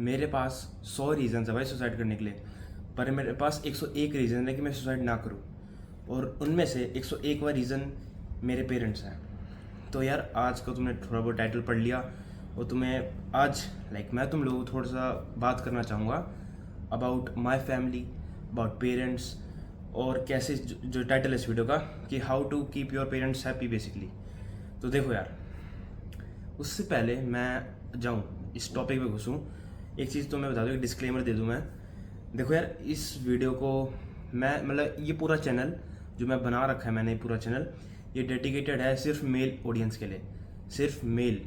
मेरे पास 100 रीज़न्स है भाई सुसाइड करने के लिए, पर मेरे पास 101 रीज़न है कि मैं सुसाइड ना करूँ, और उनमें से 101वां रीज़न मेरे पेरेंट्स हैं। तो यार आज का तुमने थोड़ा बहुत टाइटल पढ़ लिया, और तुम्हें आज मैं तुम लोगों को थोड़ा सा बात करना चाहूँगा about my family, about parents, और कैसे जो टाइटल है इस वीडियो का कि how to keep your parents happy basically. तो देखो यार, उससे पहले मैं जाऊँ इस टॉपिक पे घुसूँ, एक चीज़ तो मैं बता दूँ, एक डिस्क्लेमर दे दूँ मैं। देखो यार, इस वीडियो को मैं ये पूरा चैनल जो मैं बना रखा है मैंने, पूरा चैनल ये डेडिकेटेड है सिर्फ मेल ऑडियंस के लिए, सिर्फ मेल।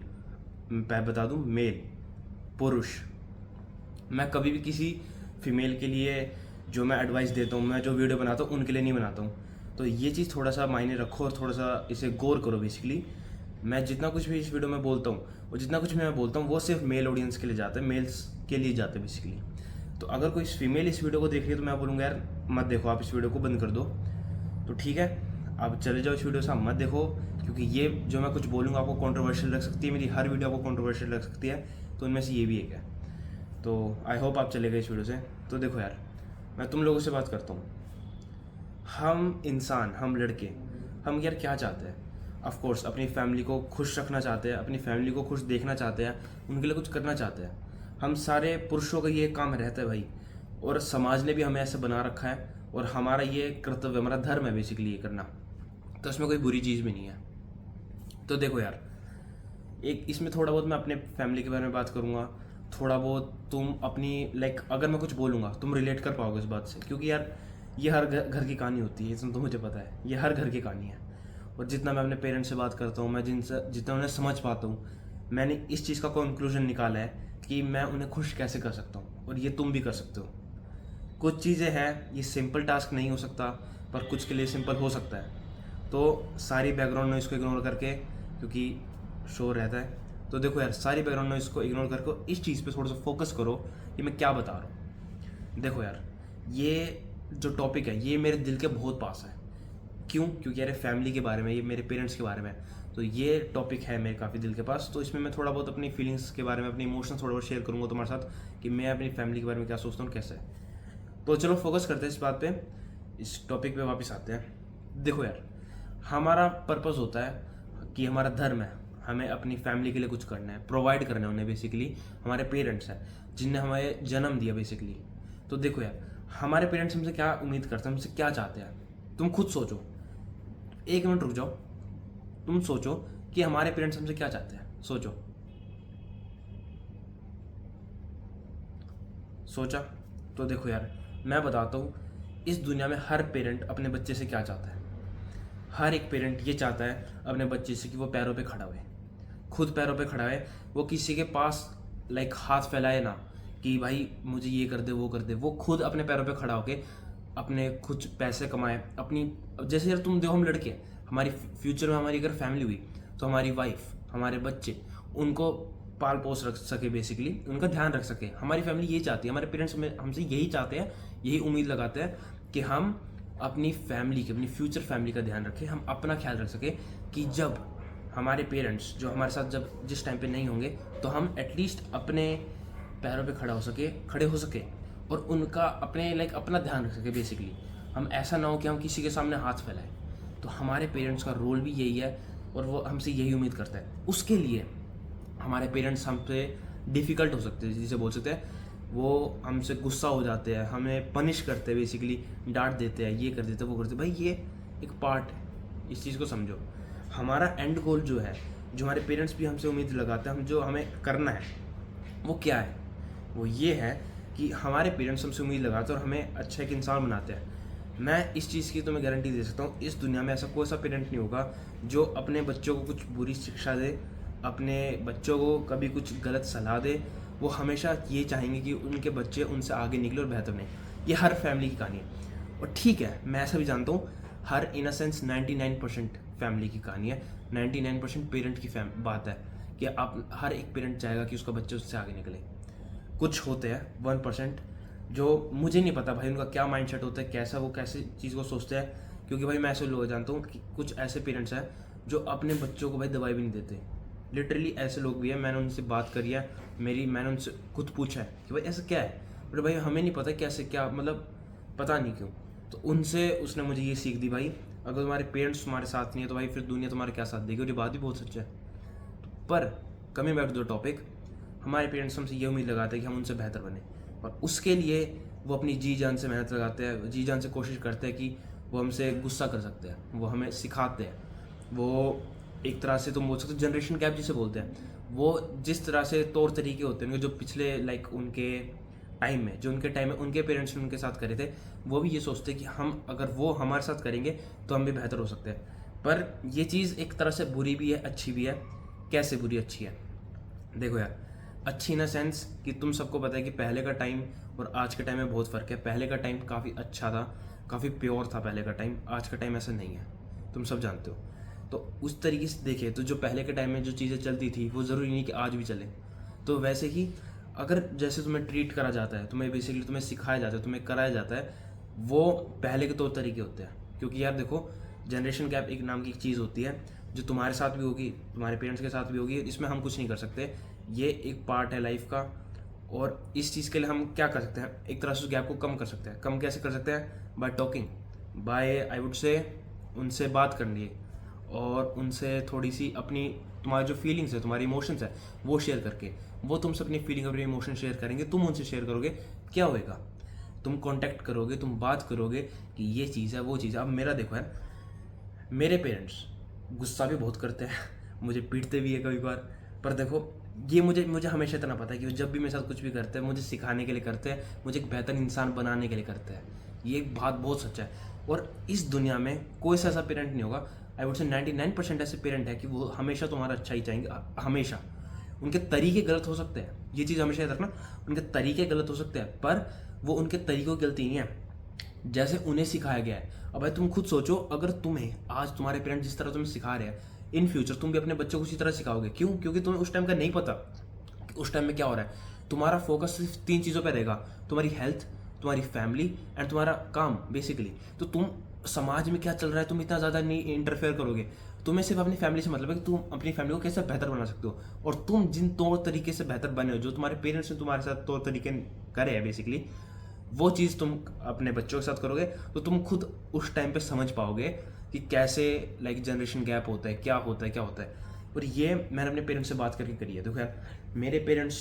मैं बता दूँ, मेल, पुरुष। मैं कभी भी किसी फीमेल के लिए जो मैं एडवाइस देता हूँ, मैं जो वीडियो बनाता हूँ उनके लिए नहीं बनाता हूँ। तो ये चीज़ थोड़ा सा मायने रखो और थोड़ा सा इसे गौर करो। बेसिकली मैं जितना कुछ भी इस वीडियो में बोलता हूँ और जितना कुछ मैं बोलता हूँ वो सिर्फ मेल ऑडियंस के लिए जाता है, मेल्स के लिए जाते हैं बेसिकली। तो अगर कोई फीमेल इस वीडियो को देख रही है तो मैं बोलूँगा यार मत देखो, आप इस वीडियो को बंद कर दो। तो ठीक है, आप चले जाओ इस वीडियो से, आप मत देखो, क्योंकि ये जो मैं कुछ बोलूँगा आपको कंट्रोवर्शियल लग सकती है, मेरी हर वीडियो आपको कंट्रोवर्शियल लग सकती है, तो उनमें से ये भी एक है। तो आई होप आप चले गए इस वीडियो से। तो देखो यार, मैं तुम लोगों से बात करता हूँ। हम इंसान, हम लड़के, हम यार क्या चाहते हैं? ऑफ कोर्स अपनी फैमिली को खुश रखना चाहते हैं, अपनी फैमिली को खुश देखना चाहते हैं, उनके लिए कुछ करना चाहते हैं। हम सारे पुरुषों का ये काम रहता है भाई, और समाज ने भी हमें ऐसे बना रखा है, और हमारा ये कर्तव्य, हमारा धर्म है बेसिकली ये करना। तो इसमें कोई बुरी चीज़ भी नहीं है। तो देखो यार, एक इसमें थोड़ा बहुत मैं अपने फैमिली के बारे में बात करूँगा, थोड़ा बहुत तुम अपनी अगर मैं कुछ बोलूँगा तुम रिलेट कर पाओगे इस बात से, क्योंकि यार ये हर घर की कहानी होती है, इसमें तो मुझे पता है, ये हर घर की कहानी है। और जितना मैं अपने पेरेंट्स से बात करता हूँ, मैं जितना उन्हें समझ पाता हूँ, मैंने इस चीज़ का कंक्लूजन निकाला है कि मैं उन्हें खुश कैसे कर सकता हूँ, और ये तुम भी कर सकते हो। कुछ चीज़ें हैं, ये सिंपल टास्क नहीं हो सकता, पर कुछ के लिए सिंपल हो सकता है। तो सारी बैकग्राउंड नॉइज़ को इग्नोर करके, क्योंकि शोर रहता है, तो देखो यार सारी बैकग्राउंड नॉइज़ को इग्नोर करके इस चीज़ पे थोड़ा सा फोकस करो कि मैं क्या बता रहा हूँ। देखो यार, ये जो टॉपिक है ये मेरे दिल के बहुत पास है। क्यों? क्योंकि यार फैमिली के बारे में, ये मेरे पेरेंट्स के बारे में, तो ये टॉपिक है मेरे काफ़ी दिल के पास। तो इसमें मैं थोड़ा बहुत अपनी फीलिंग्स के बारे में, अपनी इमोशंस थोड़ा बहुत शेयर करूँगा तुम्हारे साथ कि मैं अपनी फैमिली के बारे में क्या सोचता हूँ, कैसे। तो चलो फोकस करते हैं इस बात पे, इस टॉपिक पे वापस आते हैं। देखो यार, हमारा पर्पस होता है कि हमारा धर्म है, हमें अपनी फैमिली के लिए कुछ करना है, प्रोवाइड करना है उन्हें। बेसिकली हमारे पेरेंट्स हैं जिनने हमें जन्म दिया बेसिकली। तो देखो यार, हमारे पेरेंट्स हमसे क्या उम्मीद करते हैं, हमसे क्या चाहते हैं, तुम खुद सोचो। 1 मिनट रुक जाओ, तुम सोचो कि हमारे पेरेंट्स हमसे क्या चाहते हैं। सोचो, सोचा? तो देखो यार, मैं बताता हूँ, इस दुनिया में हर पेरेंट अपने बच्चे से क्या चाहता है। हर एक पेरेंट ये चाहता है अपने बच्चे से कि वो पैरों पे खड़ा हुए, खुद पैरों पे खड़ा है, वो किसी के पास हाथ फैलाए ना कि भाई मुझे ये कर दे वो कर दे। वो खुद अपने पैरों पे खड़ा होके अपने कुछ पैसे कमाए अपनी। जैसे यार तुम देखो, हम लड़के हैं, हमारी फ्यूचर में हमारी अगर फैमिली हुई तो हमारी वाइफ, हमारे बच्चे, उनको पाल पोस रख सके, बेसिकली उनका ध्यान रख सके। हमारी फैमिली यही चाहती है, हमारे पेरेंट्स हमसे यही चाहते हैं, यही उम्मीद लगाते हैं कि हम अपनी फैमिली की, अपनी फ्यूचर फैमिली का ध्यान रखें, हम अपना ख्याल रख सके कि जब हमारे पेरेंट्स जो हमारे साथ जब जिस टाइम पे नहीं होंगे तो हम एटलीस्ट अपने पैरों पे खड़े हो सके, और उनका अपने अपना ध्यान रख सके बेसिकली। हम ऐसा ना हो कि हम किसी के सामने हाथ फैलाएं। तो हमारे पेरेंट्स का रोल भी यही है, और वो हमसे यही उम्मीद करते हैं। उसके लिए हमारे पेरेंट्स हमसे डिफ़िकल्ट हो सकते हैं, जिसे बोल सकते हैं, वो हमसे गुस्सा हो जाते हैं, हमें पनिश करते हैं बेसिकली, डांट देते हैं, ये कर देते हैं वो करते हैं। भाई ये एक पार्ट है, इस चीज़ को समझो। हमारा एंड गोल जो है, जो हमारे पेरेंट्स भी हमसे उम्मीद लगाते हैं, हम जो हमें करना है वो क्या है? वो ये है कि हमारे पेरेंट्स हमसे उम्मीद लगाते हैं और हमें अच्छा एक इंसान बनाते हैं। मैं इस चीज़ की तुम्हें गारंटी दे सकता हूँ, इस दुनिया में ऐसा कोई सा पेरेंट नहीं होगा जो अपने बच्चों को कुछ बुरी शिक्षा दे, अपने बच्चों को कभी कुछ गलत सलाह दे। वो हमेशा ये चाहेंगे कि उनके बच्चे उनसे आगे निकले और बेहतर नहीं। ये हर फैमिली की कहानी है। और ठीक है, मैं ऐसा भी जानता हूँ, हर इन अ सेंस 99% फैमिली की कहानी है, 99% पेरेंट की बात है कि आप हर एक पेरेंट चाहेगा कि उसका बच्चा उससे आगे निकले। कुछ होते हैं 1% जो मुझे नहीं पता भाई उनका क्या माइंडसेट होता है, कैसा वो कैसे चीज़ को सोचते हैं, क्योंकि भाई मैं ऐसे लोग जानता हूँ कि कुछ ऐसे पेरेंट्स हैं जो अपने बच्चों को भाई दवाई भी नहीं देते, लिटरली ऐसे लोग भी हैं, मैंने उनसे बात करी है, मैंने उनसे खुद पूछा है कि भाई ऐसा क्या है, बट भाई हमें नहीं पता कैसे क्या, मतलब पता नहीं क्यों। तो उनसे उसने मुझे ये सीख दी, भाई अगर तुम्हारे पेरेंट्स तुम्हारे साथ नहीं है तो भाई फिर दुनिया तुम्हारे क्या साथ देगी, और ये बात भी बहुत सच है। पर coming back to the topic, हमारे पेरेंट्स हमसे ये उम्मीद लगाते हैं कि हम उनसे बेहतर बने, और उसके लिए वो अपनी जी जान से मेहनत लगाते हैं, जी जान से कोशिश करते हैं कि वो हमसे गुस्सा कर सकते हैं, वो हमें सिखाते हैं। वो एक तरह से तुम बोल सकते हो जनरेशन गैप जिसे बोलते हैं, वो जिस तरह से तौर तरीके होते हैं जो पिछले लाइक उनके टाइम में, जो उनके टाइम में उनके पेरेंट्स ने उनके साथ करे थे, वो भी ये सोचते हैं कि हम अगर वो हमारे साथ करेंगे तो हम भी बेहतर हो सकते हैं। पर ये चीज़ एक तरह से बुरी भी है, अच्छी भी है। कैसे बुरी अच्छी है? देखो यार, अच्छी इन अ सेंस कि तुम सबको पता है कि पहले का टाइम और आज के टाइम में बहुत फ़र्क है। पहले का टाइम काफ़ी अच्छा था, काफ़ी प्योर था पहले का टाइम, आज का टाइम ऐसा नहीं है, तुम सब जानते हो। तो उस तरीके से देखे तो जो पहले के टाइम में जो चीज़ें चलती थी वो ज़रूरी नहीं कि आज भी चले। तो वैसे ही अगर जैसे तुम्हें ट्रीट करा जाता है, तुम्हें बेसिकली तुम्हें सिखाया जाता है, तुम्हें कराया जाता है, वो पहले के तौर तरीके होते हैं। क्योंकि यार देखो, जनरेशन गैप एक नाम की एक चीज़ होती है जो तुम्हारे साथ भी होगी, तुम्हारे पेरेंट्स के साथ भी होगी, इसमें हम कुछ नहीं कर सकते। ये एक पार्ट है लाइफ का, और इस चीज़ के लिए हम क्या कर सकते हैं, एक तरह से उस गैप को कम कर सकते हैं। कम कैसे कर सकते हैं? By talking, by I would say उनसे बात करनी, और उनसे थोड़ी सी अपनी तुम्हारी जो फीलिंग्स है, तुम्हारी इमोशंस है, वो शेयर करके। वो तुमसे अपनी फीलिंग, अपने इमोशन शेयर करेंगे, तुम उनसे शेयर करोगे, क्या होएगा? तुम कांटेक्ट करोगे, तुम बात करोगे कि ये चीज़ है, वो चीज़ है। अब मेरा देखो यार, मेरे पेरेंट्स गुस्सा भी बहुत करते हैं मुझे पीटते भी है कभी बार, पर देखो ये मुझे हमेशा इतना पता है कि वो जब भी मेरे साथ कुछ भी करते हैं मुझे सिखाने के लिए करते हैं, मुझे एक बेहतर इंसान बनाने के लिए करते हैं। ये एक बात बहुत सच्चा है, और इस दुनिया में कोई सा ऐसा पेरेंट नहीं होगा, आई वुड से 99% ऐसे पेरेंट है कि वो हमेशा तुम्हारा अच्छा ही चाहेंगे, हमेशा। उनके तरीके गलत हो सकते हैं, ये चीज़ हमेशा याद रखना, उनके तरीके गलत हो सकते हैं, पर वो उनके तरीकों की गलती नहीं है, जैसे उन्हें सिखाया गया है। अब भाई तुम खुद सोचो, अगर तुम्हें आज तुम्हारे पेरेंट्स जिस तरह तुम्हें सिखा रहे हैं, इन फ्यूचर तुम भी अपने बच्चों को उसी तरह सिखाओगे। क्यों? क्योंकि तुम्हें उस टाइम का नहीं पता कि उस टाइम में क्या हो रहा है। तुम्हारा फोकस सिर्फ 3 चीज़ों पर रहेगा, तुम्हारी हेल्थ, तुम्हारी फैमिली एंड तुम्हारा काम बेसिकली। तो तुम समाज में क्या चल रहा है तुम इतना ज़्यादा नहीं इंटरफेयर करोगे, तुम्हें सिर्फ अपनी फैमिली से मतलब है कि तुम अपनी फैमिली को कैसे बेहतर बना सकते हो, और तुम जिन तौर तरीके से बेहतर बने हो, जो तुम्हारे पेरेंट्स ने तुम्हारे साथ तौर तरीके करे हैं बेसिकली, वो चीज़ तुम अपने बच्चों के साथ करोगे, तो तुम खुद उस टाइम पे समझ पाओगे कि कैसे लाइक जनरेशन गैप होता है, क्या होता है, क्या होता है। और ये मैंने अपने पेरेंट्स से बात करके करी है। देखो यार, मेरे पेरेंट्स,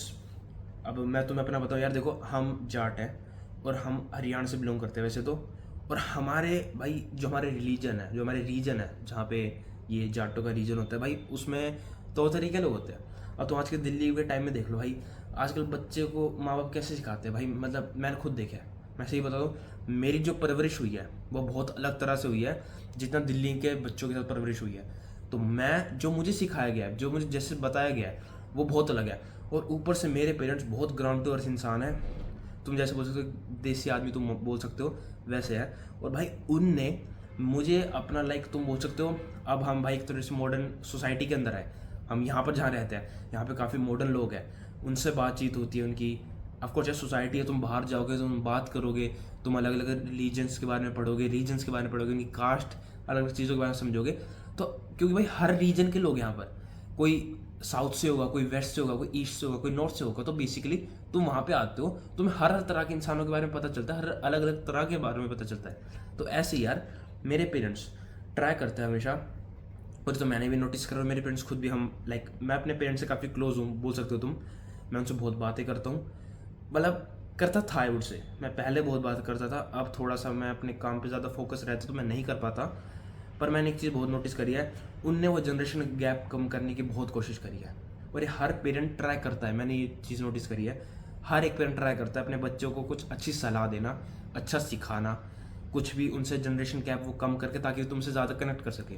अब मैं तुम्हें अपना बताऊँ यार, देखो हम जाट हैं और हम हरियाणा से बिलोंग करते हैं वैसे तो, और हमारे भाई जो हमारे रिलीजन है, जो हमारे रीजन है जहाँ पे ये जाटों का रीजन होता है भाई, उसमें तौर तरीके लोग होते हैं। अब तुम आज के दिल्ली के टाइम में देख लो भाई, आजकल बच्चे को माँ बाप कैसे सिखाते हैं भाई, मतलब मैंने खुद देखा है। मैं सही बता दूँ, मेरी जो परवरिश हुई है वो बहुत अलग तरह से हुई है जितना दिल्ली के बच्चों के साथ परवरिश हुई है। तो मैं, जो मुझे सिखाया गया है, जो मुझे जैसे बताया गया है, वो बहुत अलग है। और ऊपर से मेरे पेरेंट्स बहुत ग्राउंड टू अर्थ इंसान है, तुम जैसे बोल सकते हो देसी आदमी तुम बोल सकते हो, वैसे है। और भाई उनने मुझे अपना लाइक तुम बोल सकते हो, अब हम भाई एक तरह से मॉडर्न सोसाइटी के अंदर है, हम यहाँ पर जहाँ रहते हैं यहाँ पे काफ़ी मॉडर्न लोग हैं, उनसे बातचीत होती है उनकी। ऑफकोर्स ये सोसाइटी है, तुम बाहर जाओगे, तुम बात करोगे, तुम अलग अलग रिलीजन्स के बारे में पढ़ोगे, रीजन्स के बारे में पढ़ोगे, उनकी कास्ट, अलग अलग चीज़ों के बारे में समझोगे। तो क्योंकि भाई हर रीजन के लोग यहाँ पर, कोई साउथ से होगा, कोई वेस्ट से होगा, कोई ईस्ट से होगा, कोई नॉर्थ से होगा, तो बेसिकली तुम वहाँ पे आते हो, तुम्हें हर तरह के इंसानों के बारे में पता चलता है, हर अलग अलग तरह के बारे में पता चलता है। तो ऐसे ही यार मेरे पेरेंट्स ट्राई करते हैं हमेशा, और तो मैंने भी नोटिस करा, मेरे पेरेंट्स खुद भी, हम लाइक मैं अपने पेरेंट्स से काफ़ी क्लोज हूँ बोल सकते हो तुम, मैं उनसे बहुत बातें करता हूँ, मतलब करता था आई वुड से, मैं पहले बहुत बात करता था, अब थोड़ा सा मैं अपने काम पे ज़्यादा फोकस रहता तो मैं नहीं कर पाता। पर मैंने एक चीज़ बहुत नोटिस करी है, उनने वो जनरेशन गैप कम करने की बहुत कोशिश करी है, और ये हर पेरेंट ट्राई करता है, मैंने ये चीज़ नोटिस करी है, हर एक पेरेंट ट्राई करता है अपने बच्चों को कुछ अच्छी सलाह देना, अच्छा सिखाना, कुछ भी उनसे जनरेशन गैप वो कम करके, ताकि तुमसे ज़्यादा कनेक्ट कर सके।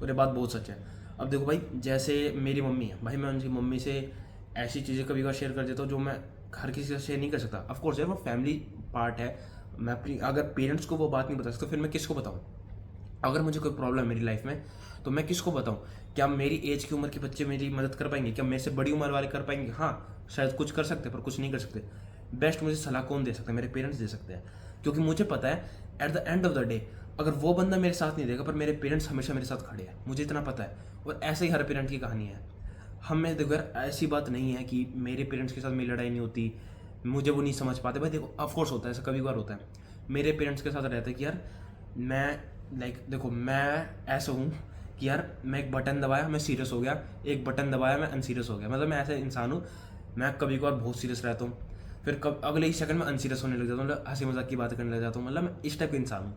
और ये बात बहुत सच है। अब देखो भाई, जैसे मेरी मम्मी है भाई, मैं उनकी मम्मी से ऐसी चीज़ें कभी कभार शेयर कर देता हूँ जो मैं हर किसी से शेयर नहीं कर सकता। ऑफकोर्स यार वो फैमिली पार्ट है, मैं अपनी अगर पेरेंट्स को वो बात नहीं बता सकता, फिर मैं किसको बताऊँ? अगर मुझे कोई प्रॉब्लम है मेरी लाइफ में तो मैं किसको बताऊँ? क्या मेरी एज की उम्र के बच्चे मेरी मदद कर पाएंगे? क्या मेरे से बड़ी उम्र वाले कर पाएंगे? हाँ शायद कुछ कर सकते हैं, पर कुछ नहीं कर सकते। बेस्ट मुझे सलाह कौन दे सकता है? मेरे पेरेंट्स दे सकते हैं, क्योंकि मुझे पता है at the end of the day अगर वो बंदा मेरे साथ नहीं देगा, पर मेरे पेरेंट्स हमेशा मेरे साथ खड़े हैं, मुझे इतना पता है। और ऐसे ही हर पेरेंट की कहानी है, हमें देखो यार, ऐसी बात नहीं है कि मेरे पेरेंट्स के साथ मेरी लड़ाई नहीं होती, मुझे वो नहीं समझ पाते भाई। देखो ऑफकोर्स होता है, ऐसा कभी बार होता है। मेरे पेरेंट्स के साथ रहता है कि यार मैं देखो मैं ऐसा हूँ कि यार मैं एक बटन दबाया मैं सीरियस हो गया, एक बटन दबाया मैं अनसीरियस हो गया। मतलब मैं ऐसा इंसान हूँ, मैं कभी कभार बहुत सीरियस रहता हूँ, फिर कब अगले ही सेकंड में अनसीरियस होने लग जाता हूँ, मतलब हंसी मजाक की बात करने लग जाता हूँ। मतलब मैं इस टाइप का इंसान हूँ।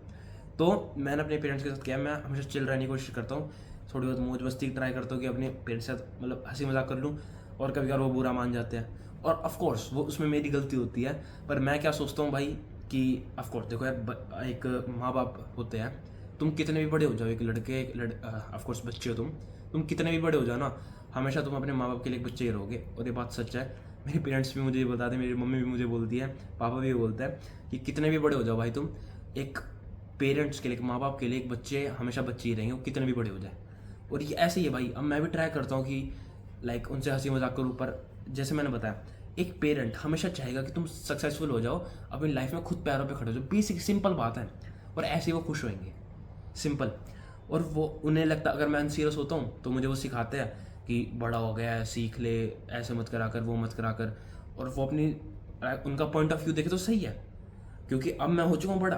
तो मैंने अपने पेरेंट्स के साथ किया, मैं हमेशा चिल रहने की कोशिश करता हूँ, थोड़ी बहुत मौज मस्ती ट्राई करता हूँ कि अपने पेरेंट्स के साथ मतलब हंसी मजाक कर लूँ, और कभी कभार वो बुरा मान जाते हैं, और ऑफकोर्स वो उसमें मेरी गलती होती है। पर मैं क्या सोचता हूँ भाई कि ऑफकोर्स देखो यार, एक माँ बाप होते हैं, तुम कितने भी बड़े हो जाओ, एक लड़के ऑफकोर्स बच्चे हो तुम कितने भी बड़े हो जाओ ना, हमेशा तुम अपने माँ बाप के लिए एक बच्चे ही रहोगे, और ये बात सच है। मेरे पेरेंट्स भी मुझे ये बताते हैं, मेरी मम्मी भी मुझे बोलती है, पापा भी ये बोलता है कि कितने भी बड़े हो जाओ भाई तुम, एक पेरेंट्स के लिए, एक माँ बाप के लिए एक बच्चे हमेशा बच्चे ही रहेंगे, वो कितने भी बड़े हो जाए। और ये ऐसे ही है भाई। अब मैं भी ट्राई करता हूँ कि लाइक उनसे हंसी मजाक करूँ, पर जैसे मैंने बताया, एक पेरेंट हमेशा चाहेगा कि तुम सक्सेसफुल हो जाओ, अपनी लाइफ में खुद पैरों पे खड़े हो जाओ, बेसिक सिंपल बात है, और ऐसे ही वो खुश होंगे, सिंपल। और वो उन्हें लगता अगर मैं अनसीरियस होता हूँ तो मुझे वो सिखाते हैं कि बड़ा हो गया है, सीख ले, ऐसे मत करा कर, वो मत करा कर। और वो अपनी उनका पॉइंट ऑफ व्यू देखे तो सही है, क्योंकि अब मैं हो चुका हूँ बड़ा।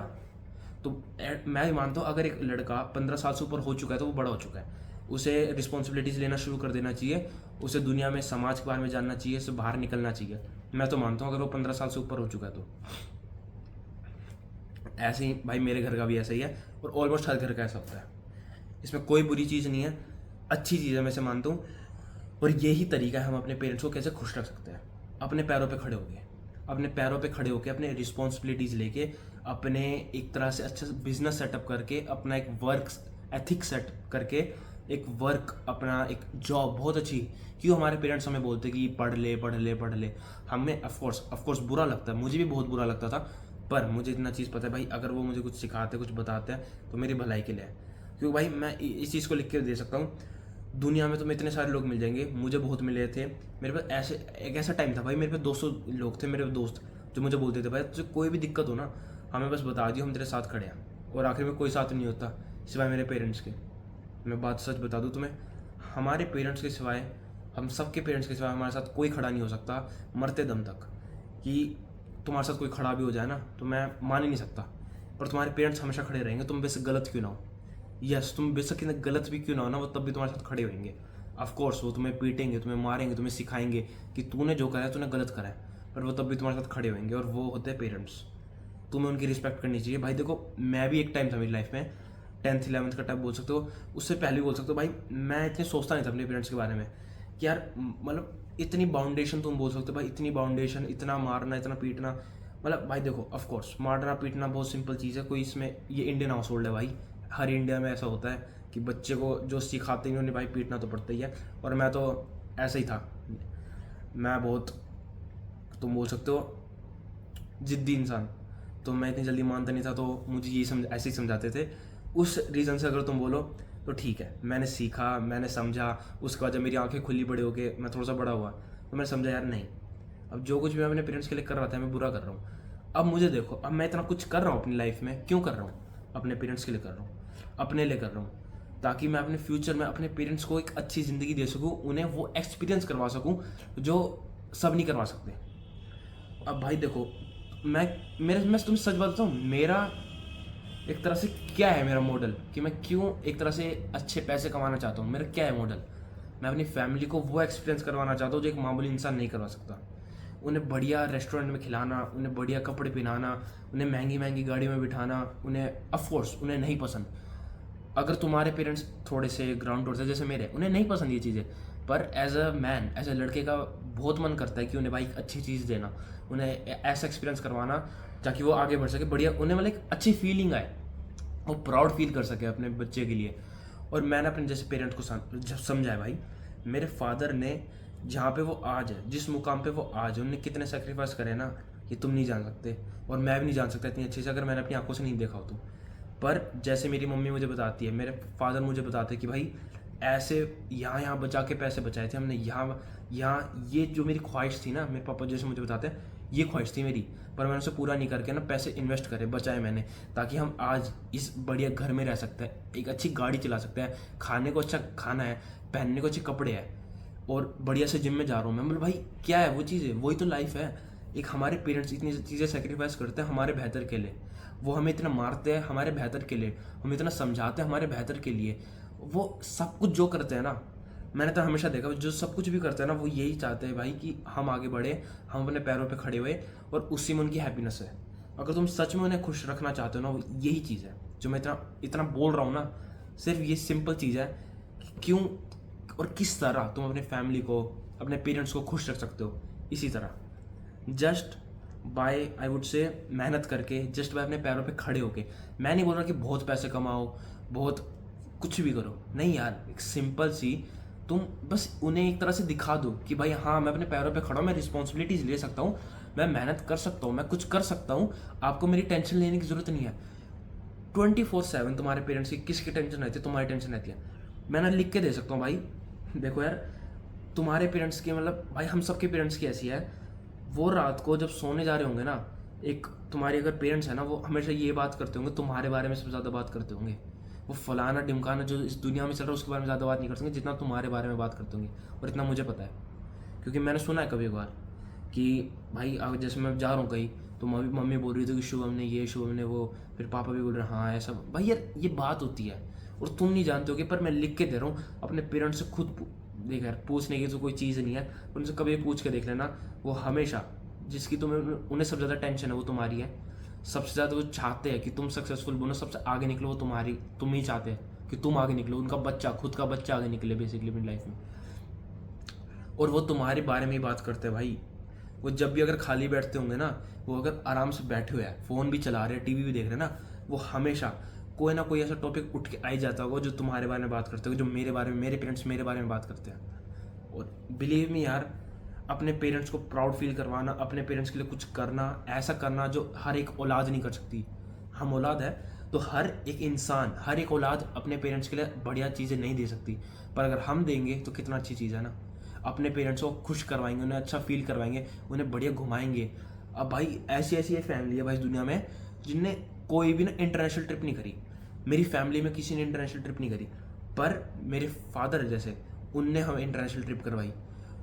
तो मैं भी मानता हूँ अगर एक लड़का 15 साल से ऊपर हो चुका है तो वो बड़ा हो चुका है, उसे रिस्पॉन्सिबिलिटीज़ लेना शुरू कर देना चाहिए, उसे दुनिया में, समाज के बारे में जानना चाहिए, उससे बाहर निकलना चाहिए। मैं तो मानता हूँ अगर वो 15 साल से ऊपर हो चुका है तो। ऐसे ही भाई मेरे घर का भी ऐसा ही है, और ऑलमोस्ट हर घर का ऐसा होता है, इसमें कोई बुरी चीज़ नहीं है, अच्छी चीज़ है, मैं से मानता हूँ। और यही तरीका है हम अपने पेरेंट्स को कैसे खुश रख सकते हैं, अपने पैरों पे खड़े होके, अपने पैरों पे खड़े होके, अपने रिस्पॉन्सिबिलिटीज़ लेके, अपने एक तरह से अच्छा बिजनेस सेटअप करके, अपना एक वर्क एथिक सेट करके, एक वर्क अपना एक जॉब बहुत अच्छी। क्यों हमारे पेरेंट्स हमें बोलते कि पढ़ ले पढ़ ले पढ़ ले, हमें ऑफकोर्स बुरा लगता है, मुझे भी बहुत बुरा लगता था। पर मुझे इतना चीज़ पता है भाई, अगर वो मुझे कुछ सिखाते कुछ बताते हैं तो मेरी भलाई के लिए है। क्योंकि भाई मैं इस चीज़ को लिख के दे सकता हूँ, दुनिया में तुम्हें इतने सारे लोग मिल जाएंगे, मुझे बहुत मिले थे। मेरे पास ऐसे एक ऐसा टाइम था भाई, मेरे पास 200 लोग थे, मेरे दोस्त, जो मुझे बोलते थे भाई तुझे कोई भी दिक्कत हो ना, हमें बस बता दियो, हम तेरे साथ खड़े हैं। और आखिर में कोई साथ नहीं होता सिवाय मेरे पेरेंट्स के। मैं बात सच बता दूँ तुम्हें, हमारे पेरेंट्स के सिवाय, हम सबके पेरेंट्स के सिवाय हमारे साथ कोई खड़ा नहीं हो सकता मरते दम तक। कि तुम्हारे साथ कोई खड़ा भी हो जाए ना तो मैं मान ही नहीं सकता, पर तुम्हारे पेरेंट्स हमेशा खड़े रहेंगे, तुम बेशक गलत क्यों ना हो। यस, तुम बेशक गलत भी क्यों ना हो ना, वो तब भी तुम्हारे साथ खड़े होंगे। ऑफकोर्स वो तुम्हें पीटेंगे, तुम्हें मारेंगे, तुम्हें सिखाएंगे कि तूने जो करा है तूने गलत करा है, पर वो तब भी तुम्हारे साथ खड़े होंगे, और वो होते हैं पेरेंट्स। तुम्हें उनकी रिस्पेक्ट करनी चाहिए भाई। देखो मैं भी एक टाइम था मेरी लाइफ में, 10th 11th का टाइम बोल सकते हो, उससे पहले भी बोल सकते हो भाई, मैं इतने सोचता नहीं था अपने पेरेंट्स के बारे में कि यार मतलब इतनी बाउंडेशन, तुम बोल सकते हो भाई इतनी बाउंडेशन, इतना मारना, इतना पीटना। मतलब भाई देखो ऑफकोर्स मारना पीटना बहुत सिंपल चीज़ है, कोई इसमें, ये इंडियन हाउस होल्ड है भाई, हर इंडिया में ऐसा होता है कि बच्चे को जो सिखाते हैं उन्हें भाई पीटना तो पड़ता ही है। और मैं तो ऐसा ही था, मैं बहुत, तुम बोल सकते हो जिद्दी इंसान, तो मैं इतनी जल्दी मानता नहीं था, तो मुझे ये ऐसे ही समझाते थे। उस रीज़न से अगर तुम बोलो तो ठीक है, मैंने सीखा, मैंने समझा, उसके बाद जब मेरी आंखें खुली बड़े हो के मैं थोड़ा सा बड़ा हुआ तो मैंने समझा यार नहीं, अब जो कुछ भी मैं अपने पेरेंट्स के लिए कर रहा था मैं बुरा कर रहा हूँ। अब मुझे देखो, अब मैं इतना कुछ कर रहा हूँ अपनी लाइफ में, क्यों कर रहा हूँ? अपने पेरेंट्स के लिए कर रहा हूँ, अपने लिए कर रहा हूँ, ताकि मैं अपने फ्यूचर में अपने पेरेंट्स को एक अच्छी ज़िंदगी दे सकूँ, उन्हें वो एक्सपीरियंस करवा सकूँ जो सब नहीं करवा सकते। अब भाई देखो, मैं तुम्हें सच बताता हूँ, मेरा एक तरह से क्या है मेरा मॉडल, कि मैं क्यों एक तरह से अच्छे पैसे कमाना चाहता हूँ। मेरा क्या है मॉडल, मैं अपनी फैमिली को वो एक्सपीरियंस करवाना चाहता हूँ जो एक मामूली इंसान नहीं करवा सकता। उन्हें बढ़िया रेस्टोरेंट में खिलाना, उन्हें बढ़िया कपड़े पहनाना, उन्हें महंगी महंगी गाड़ियों में बिठाना, उन्हें ऑफकोर्स उन्हें नहीं पसंद। अगर तुम्हारे पेरेंट्स थोड़े से ग्राउंड टोर से जैसे मेरे, उन्हें नहीं पसंद ये चीज़ें, पर as a man, as a लड़के का बहुत मन करता है कि उन्हें भाई एक अच्छी चीज़ देना, उन्हें ऐसा एक्सपीरियंस करवाना ताकि वो आगे बढ़ सके, बढ़िया उन्हें मतलब एक अच्छी फीलिंग आए, वो प्राउड फील कर सके अपने बच्चे के लिए। और मैंने अपने जैसे पेरेंट्स को जब समझा है भाई, मेरे फादर ने जहाँ पे वो आज है, जिस मुकाम पे वो आज है, उन्होंने कितने सेक्रीफाइस करे ना, ये तुम नहीं जान सकते, और मैं भी नहीं जान सकता इतनी अच्छे से अगर मैंने अपनी आंखों से नहीं देखा हो तो। पर जैसे मेरी मम्मी मुझे बताती है, मेरे फादर मुझे बताते हैं कि भाई ऐसे यहाँ यहाँ बचा के पैसे बचाए थे हमने, यहाँ यहाँ ये जो मेरी ख्वाहिश थी ना, मेरे पापा जैसे मुझे बताते हैं, ये ख्वाहिश थी मेरी, पर मैंने उसे पूरा नहीं करके ना पैसे इन्वेस्ट करे, बचाए मैंने, ताकि हम आज इस बढ़िया घर में रह सकते हैं, एक अच्छी गाड़ी चला सकते हैं, खाने को अच्छा खाना है, पहनने को अच्छे कपड़े हैं। और बढ़िया से जिम में जा रहा हूँ मैं, मतलब भाई क्या है वो चीज़ें, वही तो लाइफ है। एक हमारे पेरेंट्स इतनी चीज़ें सेक्रीफाइस करते हैं हमारे बेहतर के लिए, वो हमें इतना मारते हैं हमारे बेहतर के लिए, हमें इतना समझाते हैं हमारे बेहतर के लिए। वो सब कुछ जो करते हैं ना, मैंने तो हमेशा देखा जो सब कुछ भी करते हैं ना, वो यही चाहते हैं भाई कि हम आगे बढ़े, हम अपने पैरों पे खड़े हुए, और उसी में उनकी हैप्पीनेस है। अगर तुम सच में उन्हें खुश रखना चाहते हो ना, वो यही चीज़ है जो मैं इतना इतना बोल रहा हूँ ना। सिर्फ ये सिंपल चीज़ है कि क्यों और किस तरह तुम अपने फैमिली को, अपने पेरेंट्स को खुश रख सकते हो। इसी तरह जस्ट बाय, आई वुड से, मेहनत करके, जस्ट बाय अपने पैरों पे खड़े होके। मैं नहीं बोल रहा कि बहुत पैसे कमाओ, बहुत कुछ भी करो, नहीं यार, एक सिंपल सी, तुम बस उन्हें एक तरह से दिखा दो कि भाई हाँ मैं अपने पैरों पे खड़ा हूँ, मैं रिस्पॉन्सिबिलिटीज ले सकता हूँ, मैं मेहनत कर सकता हूँ, मैं कुछ कर सकता हूँ, आपको मेरी टेंशन लेने की ज़रूरत नहीं है। 24/7 तुम्हारे पेरेंट्स की किसकी टेंशन रहती है? तुम्हारी टेंशन रहती है। मैं ना लिख के दे सकता हूँ भाई, देखो यार, तुम्हारे पेरेंट्स की, मतलब भाई हम सबके पेरेंट्स की ऐसी है, वो रात को जब सोने जा रहे होंगे ना, एक तुम्हारे अगर पेरेंट्स है ना, वो हमेशा ये बात करते होंगे, तुम्हारे बारे में सबसे ज़्यादा बात करते होंगे। वो फलाना डिमकाना जो इस दुनिया में चल रहा है उसके बारे में ज़्यादा बात नहीं कर सकेंगे जितना तुम्हारे बारे में बात करते होंगे। और इतना मुझे पता है, क्योंकि मैंने सुना है कभी एक बार कि भाई जैसे मैं जा रहा हूँ कहीं, तो मम्मी बोल रही थी कि शुभम ने ये, शुभम ने वो, फिर पापा भी बोल रहे हैं हाँ ऐसा। भाई यार ये बात होती है और तुम नहीं जानते हो कि, पर मैं लिख के दे रहा हूँ अपने पेरेंट्स से खुद। देख यार, पूछने की तो कोई चीज़ नहीं है, उनसे कभी पूछ के देख लेना। वो हमेशा जिसकी तुम्हें उन्हें सबसे ज़्यादा टेंशन है वो तुम्हारी है। सबसे ज़्यादा वो चाहते हैं कि तुम सक्सेसफुल बनो, सबसे आगे निकलो, वो तुम ही चाहते हैं कि तुम आगे निकलो। उनका बच्चा, खुद का बच्चा आगे निकले बेसिकली अपनी लाइफ में, और वो तुम्हारे बारे में ही बात करते हैं भाई। वो जब भी अगर खाली बैठते होंगे ना, वो अगर आराम से बैठे हुए हैं, फ़ोन भी चला रहे हैं, टीवी भी देख रहे हैं ना, वो हमेशा कोई ना कोई ऐसा टॉपिक उठ के आ ही जाता होगा जो तुम्हारे बारे में बात करते हो, जो मेरे बारे में, मेरे पेरेंट्स मेरे बारे में बात करते हैं। और बिलीव मी यार, अपने पेरेंट्स को प्राउड फील करवाना, अपने पेरेंट्स के लिए कुछ करना, ऐसा करना जो हर एक औलाद नहीं कर सकती। हम औलाद है तो हर एक इंसान, हर एक औलाद अपने पेरेंट्स के लिए बढ़िया चीज़ें नहीं दे सकती, पर अगर हम देंगे तो कितना अच्छी चीज़ है ना। अपने पेरेंट्स को खुश करवाएंगे, उन्हें अच्छा फील करवाएंगे, उन्हें बढ़िया घुमाएंगे। अब भाई ऐसी ऐसी फैमिली है भाई इस दुनिया में जिनने कोई भी ना इंटरनेशनल ट्रिप नहीं करी। मेरी फैमिली में किसी ने इंटरनेशनल ट्रिप नहीं करी, पर मेरे फादर जैसे उनने हमें इंटरनेशनल ट्रिप करवाई।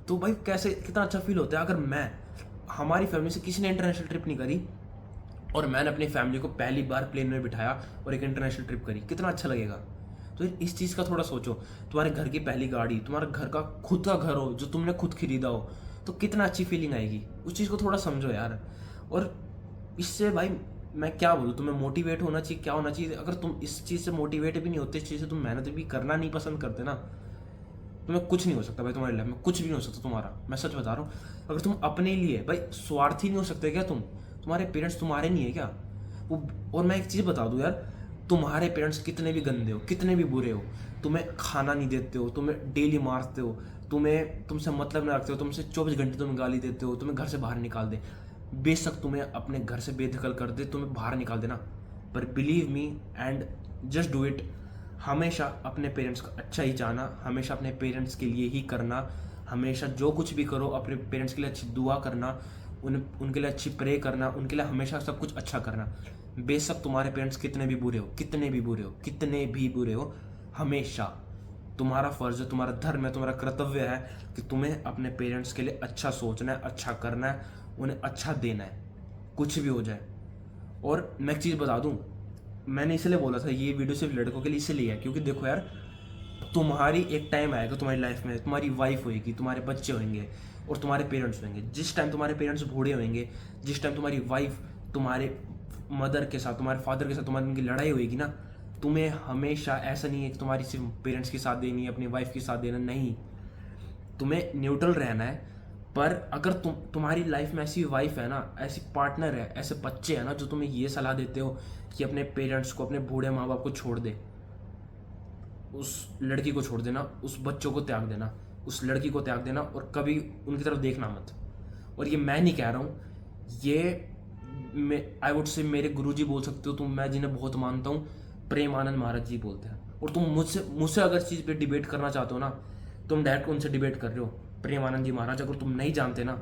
तो भाई कैसे, कितना अच्छा फील होता है अगर हमारी फैमिली से किसी ने इंटरनेशनल ट्रिप नहीं करी और मैंने अपनी फैमिली को पहली बार प्लेन में बिठाया और एक इंटरनेशनल ट्रिप करी, कितना अच्छा लगेगा। तो इस चीज़ का थोड़ा सोचो। तुम्हारे घर की पहली गाड़ी, तुम्हारा घर का खुद का घर हो जो तुमने खुद खरीदा हो, तो कितना अच्छी फीलिंग आएगी। उस चीज़ को थोड़ा समझो यार। और इससे भाई मैं क्या बोलूँ, तुम्हें मोटिवेट होना चाहिए, क्या होना चाहिए। अगर तुम इस चीज़ से मोटिवेट भी नहीं होते, इस चीज़ से तुम मेहनत भी करना नहीं पसंद करते ना, तुम्हें कुछ नहीं हो सकता भाई, तुम्हारी लाइफ में कुछ भी नहीं हो सकता तुम्हारा। मैं सच बता रहा हूँ। अगर तुम अपने लिए भाई स्वार्थी नहीं हो सकते क्या तुम्हारे पेरेंट्स तुम्हारे नहीं है क्या वो। और मैं एक चीज़ बता दूँ यार, तुम्हारे पेरेंट्स कितने भी गंदे हो, कितने भी बुरे हो, तुम्हें खाना नहीं देते हो, तुम्हें डेली मारते हो, तुमसे मतलब नहीं रखते हो, तुमसे 24 घंटे तुम्हें गाली देते हो, तुम्हें घर से बाहर निकाल दे, बेशक तुम्हें अपने घर से बेदखल कर दे, तुम्हें बाहर निकाल देना, पर believe me and just do it. हमेशा अपने पेरेंट्स का अच्छा ही चाहना, हमेशा अपने पेरेंट्स के लिए ही करना, हमेशा जो कुछ भी करो अपने पेरेंट्स के लिए अच्छी दुआ करना, उनके लिए अच्छी प्रे करना, उनके लिए हमेशा सब कुछ अच्छा करना। बेशक तुम्हारे पेरेंट्स कितने भी बुरे हो, कितने भी बुरे हो, कितने भी बुरे हो, हमेशा तुम्हारा फर्ज है, तुम्हारा धर्म है, तुम्हारा कर्तव्य है कि तुम्हें अपने पेरेंट्स के लिए अच्छा सोचना है, अच्छा करना है, उन्हें अच्छा देना है, कुछ भी हो जाए। और मैं एक चीज़ बता दूँ, मैंने इसलिए बोला था ये वीडियो सिर्फ लड़कों के लिए इसलिए है क्योंकि देखो यार, तुम्हारी एक टाइम आएगा तुम्हारी लाइफ में, तुम्हारी वाइफ होएगी, तुम्हारे बच्चे होंगे और तुम्हारे पेरेंट्स होंगे। जिस टाइम तुम्हारे पेरेंट्स बूढ़े होंगे, जिस टाइम तुम्हारी वाइफ तुम्हारे मदर के साथ, तुम्हारे फादर के साथ तुम्हारी उनकी लड़ाई होएगी ना, तुम्हें हमेशा ऐसा नहीं है कि तुम्हारी सिर्फ पेरेंट्स के साथ देनी है, अपनी वाइफ के साथ देना, नहीं, तुम्हें न्यूट्रल रहना है। पर अगर तुम्हारी लाइफ में ऐसी वाइफ है ना, ऐसी पार्टनर है, ऐसे बच्चे हैं ना जो तुम्हें ये सलाह देते हो कि अपने पेरेंट्स को, अपने बूढ़े माँ बाप को छोड़ दे, उस लड़की को छोड़ देना, उस बच्चों को त्याग देना, उस लड़की को त्याग देना और कभी उनकी तरफ देखना मत। और ये मैं नहीं कह रहा हूँ, ये आई वुड से मेरे गुरुजी बोल सकते हो तुम, मैं जिन्हें बहुत मानता हूँ, प्रेम आनंद महाराज जी बोलते हैं। और तुम मुझसे अगर चीज़ पे डिबेट करना चाहते हो ना, तुम डायरेक्ट उनसे डिबेट कर रहे हो। प्रेम आनंद जी महाराज अगर तुम नहीं जानते ना,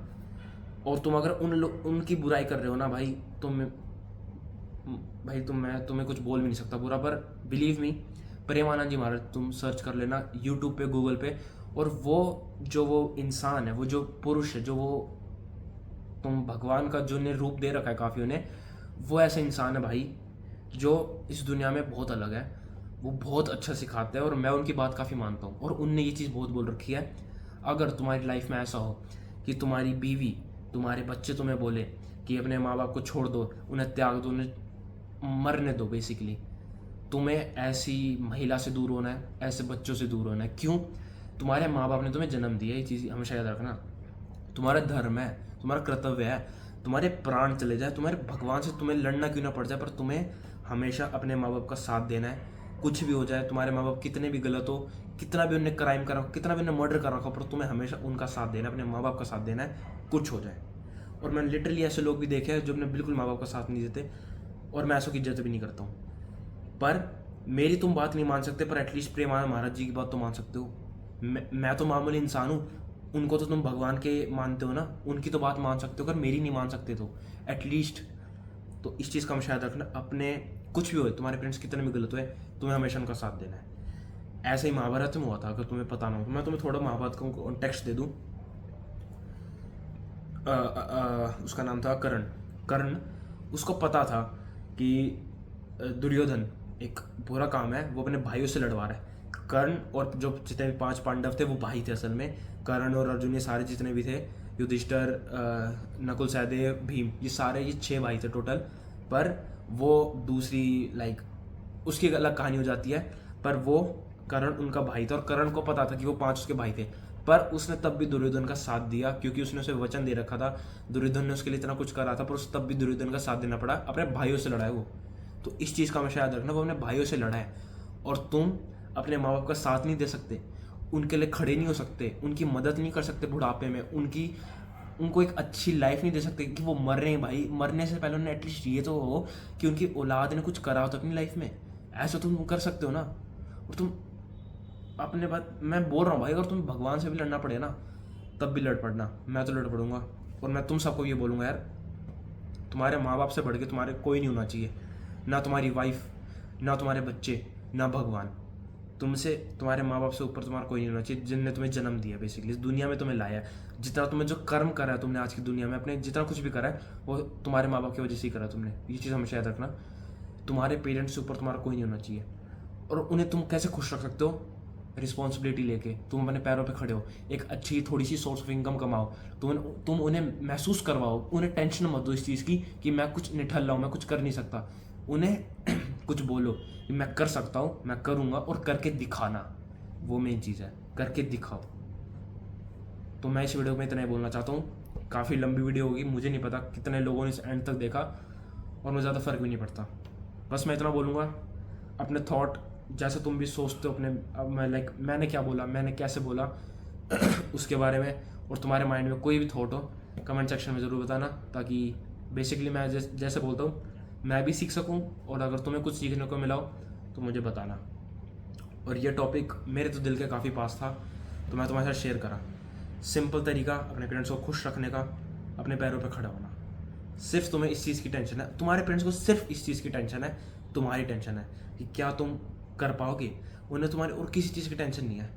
और तुम अगर उनकी बुराई कर रहे हो ना भाई, मैं तुम्हें कुछ बोल भी नहीं सकता बुरा। पर बिलीव मी, प्रेमानंद जी महाराज तुम सर्च कर लेना यूट्यूब पे, गूगल पे, और वो इंसान है, वो जो पुरुष है, जो वो तुम भगवान का जो ने रूप दे रखा है काफ़ी उन्हें, वो ऐसा इंसान है भाई जो इस दुनिया में बहुत अलग है। वो बहुत अच्छा सिखाते हैं और मैं उनकी बात काफ़ी मानता हूँ। और उनने ये चीज़ बहुत बोल रखी है, अगर तुम्हारी लाइफ में ऐसा हो कि तुम्हारी बीवी, तुम्हारे बच्चे तुम्हें बोले कि अपने माँ बाप को छोड़ दो, उन्हें त्याग दो, उन्हें मरने दो, बेसिकली तुम्हें ऐसी महिला से दूर होना है, ऐसे बच्चों से दूर होना है। क्यों? तुम्हारे माँ बाप ने तुम्हें जन्म दिया, ये चीज़ हमेशा याद रखना। तुम्हारा धर्म है, तुम्हारा कर्तव्य है, तुम्हारे प्राण चले जाए, तुम्हारे भगवान से तुम्हें लड़ना क्यों ना पड़ जाए, पर तुम्हें हमेशा अपने माँ बाप का साथ देना है। कुछ भी हो जाए, तुम्हारे माँ बाप कितने भी गलत हो, कितना भी उन्हें क्राइम करा हो, कितना भी उन्हें मर्डर करा हो, पर तुम्हें हमेशा उनका साथ देना है, अपने माँ बाप का साथ देना है, कुछ हो जाए। और मैंने लिटरली ऐसे लोग भी देखे हैं जो अपने बिल्कुल माँ बाप का साथ नहीं देते, और मैं ऐसों की इज्जत भी नहीं करता हूँ। पर मेरी तुम बात नहीं मान सकते, पर एटलीस्ट प्रेमानंद महाराज जी की बात तो मान सकते हो। मैं तो मामूली इंसान हूँ, उनको तो तुम भगवान के मानते हो ना, उनकी तो बात मान सकते हो। अगर मेरी नहीं मान सकते तो एटलीस्ट, तो इस चीज़ का हमेशा याद रखना, अपने कुछ भी हो, तुम्हारे पेरेंट्स कितने भी गलत हुए, तुम्हें हमेशा उनका साथ देना है। ऐसा ही महाभारत में हुआ था, अगर तुम्हें पता ना हो तो मैं तुम्हें थोड़ा महाभारत का कॉन्टेक्स्ट दे दूँ। उसका नाम था कर्ण। कर्ण, उसको पता था कि दुर्योधन एक बुरा काम है, वो अपने भाइयों से लड़वा रहा है। कर्ण और जो जितने भी 5 पांडव थे वो भाई थे असल में। कर्ण और अर्जुन, ये सारे जितने भी थे, युधिष्ठिर, नकुल, सहदेव, भीम, ये 6 भाई थे टोटल। पर वो दूसरी उसकी एक अलग कहानी हो जाती है। पर वो कर्ण उनका भाई था और कर्ण को पता था कि वो 5 उसके भाई थे, पर उसने तब भी दुर्योधन का साथ दिया, क्योंकि उसने उसे वचन दे रखा था। दुर्योधन ने उसके लिए इतना कुछ करा था, पर उसे तब भी दुर्योधन का साथ देना पड़ा। अपने भाइयों से लड़ा है वो, तो इस चीज़ का हमेशा याद रखना, वो अपने भाइयों से लड़ा है। और तुम अपने माँ बाप का साथ नहीं दे सकते, उनके लिए खड़े नहीं हो सकते, उनकी मदद नहीं कर सकते बुढ़ापे में, उनको एक अच्छी लाइफ नहीं दे सकते कि वो मर रहे हैं भाई। मरने से पहले उन्हें एटलीस्ट ये तो हो कि उनकी औलाद ने कुछ करा हो तो अपनी लाइफ में, ऐसा तुम कर सकते हो ना। और तुम अपने बात, मैं बोल रहा हूँ भाई, अगर तुम्हें भगवान से भी लड़ना पड़े ना, तब भी लड़ पड़ना, मैं तो लड़ पड़ूंगा। और मैं तुम सबको ये बोलूँगा यार, तुम्हारे माँ बाप से बढ़ के तुम्हारे कोई नहीं होना चाहिए, ना तुम्हारी वाइफ, ना तुम्हारे बच्चे, ना भगवान। तुमसे, तुम्हारे माँ बाप से ऊपर तुम्हारा कोई नहीं होना चाहिए, जिनने तुम्हें जन्म दिया, बेसिकली इस दुनिया में तुम्हें लाया है। जितना तुम्हें जो कर्म करा है तुमने आज की दुनिया में, अपने जितना कुछ भी करा है, वो तुम्हारे माँ बाप की वजह से ही करा तुमने। ये चीज़ हमेशा याद रखना, तुम्हारे पेरेंट्स से ऊपर तुम्हारा कोई नहीं होना चाहिए। और उन्हें तुम कैसे खुश रख सकते हो? रिस्पॉन्सिबिलिटी लेके, तुम अपने पैरों पे खड़े हो, एक अच्छी थोड़ी सी सोर्स ऑफ इनकम कमाओ, तुम उन्हें महसूस करवाओ, उन्हें टेंशन मत दो इस चीज़ की कि मैं कुछ निठल रहा हूँ, मैं कुछ कर नहीं सकता। उन्हें कुछ बोलो कि मैं कर सकता हूँ, मैं करूँगा, और करके दिखाना, वो मेन चीज़ है, करके दिखाओ। तो मैं इस वीडियो में इतना ही बोलना चाहता हूँ। काफ़ी लंबी वीडियो होगी, मुझे नहीं पता कितने लोगों ने इस एंड तक देखा, और मुझे ज़्यादा फ़र्क भी नहीं पड़ता। बस मैं इतना बोलूँगा, अपने थॉट जैसे तुम भी सोचते हो अपने, अब मैंने क्या बोला, मैंने कैसे बोला उसके बारे में, और तुम्हारे माइंड में कोई भी थॉट हो, कमेंट सेक्शन में ज़रूर बताना, ताकि बेसिकली मैं जैसे बोलता हूँ मैं भी सीख सकूँ, और अगर तुम्हें कुछ सीखने को मिला हो तो मुझे बताना। और ये टॉपिक मेरे तो दिल के काफ़ी पास था, तो मैं तुम्हारे साथ शेयर करा। सिंपल तरीका अपने पेरेंट्स को खुश रखने का, अपने पैरों पे खड़ा होना। सिर्फ तुम्हें इस चीज़ की टेंशन है, तुम्हारे पेरेंट्स को सिर्फ इस चीज़ की टेंशन है, तुम्हारी टेंशन है कि क्या तुम कर पाओगे। उन्हें तुम्हारी और किसी चीज़ की टेंशन नहीं है,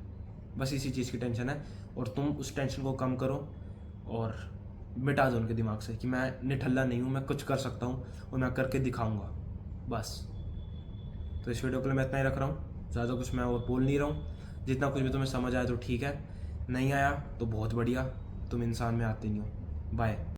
बस इसी चीज़ की टेंशन है। और तुम उस टेंशन को कम करो और मिटा दो उनके दिमाग से कि मैं निठल्ला नहीं हूँ, मैं कुछ कर सकता हूँ और मैं करके दिखाऊँगा, बस। तो इस वीडियो के लिए मैं इतना ही रख रहा हूँ, ज़्यादा कुछ मैं और बोल नहीं रहा हूँ। जितना कुछ भी तुम्हें समझ आया तो ठीक है, नहीं आया तो बहुत बढ़िया, तुम इंसान में आते नहीं हो। बाय।